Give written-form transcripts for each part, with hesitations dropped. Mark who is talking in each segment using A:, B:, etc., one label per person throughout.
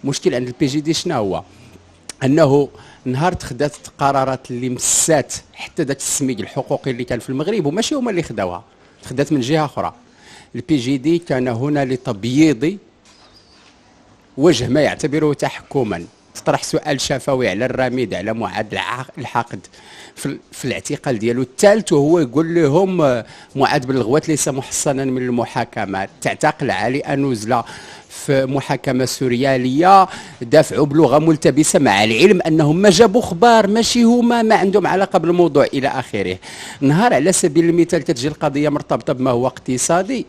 A: مشكل عند البي جي دي شنو هو؟ انه نهار تخدات قرارات اللي مسات حتى ذاك السميك الحقوقي اللي كان في المغرب، وماشي هما اللي خداوها، تخدات من جهه اخرى. البي جي دي كان هنا لتبييض وجه ما يعتبره تحكما. تطرح سؤال شفوي على الرميد على معاد الحقد في الاعتقال ديالو الثالث، وهو يقول لهم معاد بن الغوات ليس محصنا من المحاكمات. تعتقل علي أنوزلة في محاكمة سوريالية دافعوا بلغة ملتبسة، مع العلم أنهم ما جابوا خبار، ماشي هما ما عندهم علاقة بالموضوع إلى آخره. نهار على سبيل المثال كتجي القضية مرتبطة بما هو اقتصادي،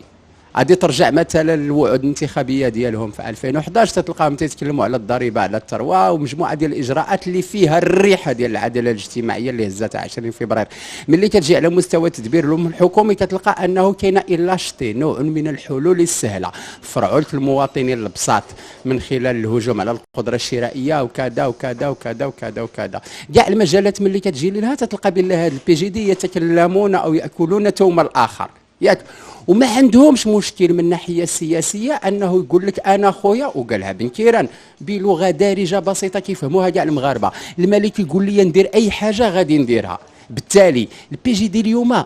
A: غادي ترجع مثلا الوعود الانتخابيه ديالهم في 2011 تتلقاهم تيتكلموا على الضريبه على الثروه ومجموعه ديال الاجراءات اللي فيها الريحه ديال العداله الاجتماعيه اللي هزتها 20 فبراير. ملي كتجي على مستوى تدبير الحكومي كتلقى انه كاين إلاشتي نوع من الحلول السهله، فرعوا المواطنين البساط من خلال الهجوم على القدره الشرائيه وكذا وكذا وكذا وكذا وكذا. كاع المجالات ملي كتجي لها تتلقى بالله هاد البي جي دي يتكلمون او ياكلون توم الاخر، ياك؟ وما عندهمش مشكل من الناحيه السياسيه انه يقول لك انا خويا، وقالها بن كيران بلغه دارجه بسيطه كيفهموها كاع المغاربه، الملك يقول لي ندير اي حاجه غادي نديرها. بالتالي البي جي دي اليوم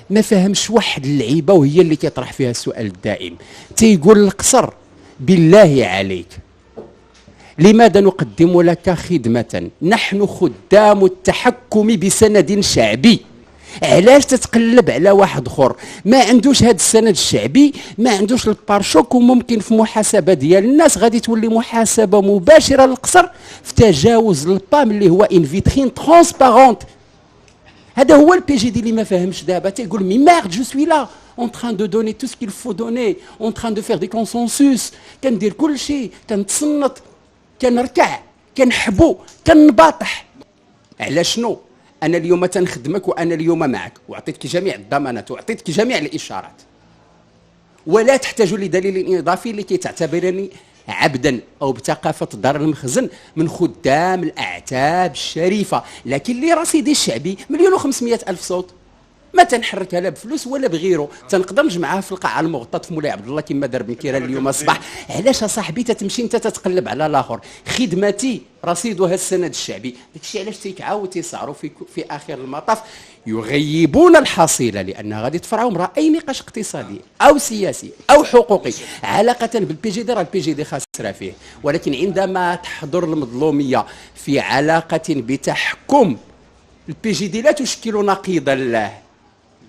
A: ما فهمش واحد اللعيبه، وهي اللي كيطرح فيها السؤال الدائم. تيقول القصر بالله عليك لماذا نقدم لك خدمه؟ نحن خدام التحكم بسند شعبي. علاش تتقلب على واحد اخر ما عندوش هذا السند الشعبي، ما عندوش البارشوك، وممكن في محاسبه ديال الناس غادي تولي محاسبه مباشره للقصر في تجاوز البام اللي هو ان فيترين ترونسبارونت. هذا هو البي جي دي اللي ما فاهمش دابا، تيقول مي مارد جو سوي لا اون تران دو دوني تو سكيل فو دوني، اون تران دو فير دي كونسونسوس، كندير كل شيء، كنتصنت، كنركع، كنحبو، كنباطح. على شنو؟ أنا اليوم تنخدمك وأنا اليوم معك، وأعطيتك جميع الضمانات وأعطيتك جميع الإشارات، ولا تحتاج لدليل إضافي لكي تعتبرني عبدا أو بثقافة دار المخزن من خدام الأعتاب الشريفة. لكن لي رصيدي الشعبي 1,500,000 صوت، ما تنحركها لا بفلوس ولا بغيره، تنقدر نجمعها في القاعه المغطاه في مولاي عبد الله كما دار بن كيران اليوم الصباح. علاش اصاحبي تتمشي انت تتقلب على الاخر؟ خدمتي رصيدها السند الشعبي، داكشي علاش تيكعاو تيسعروا في اخر المطاف يغيبون الحصيله، لان غادي تفرعهم راه اي نقاش اقتصادي او سياسي او حقوقي علاقه بالبي جي دي راه البي جي دي خاسره فيه. ولكن عندما تحضر المظلوميه في علاقه بتحكم، البي جي دي لا تشكل نقيضا له.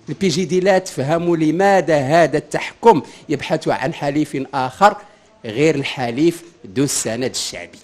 A: البي جي دي لا تفهم لماذا هذا التحكم يبحث عن حليف آخر غير الحليف ذو السند الشعبي.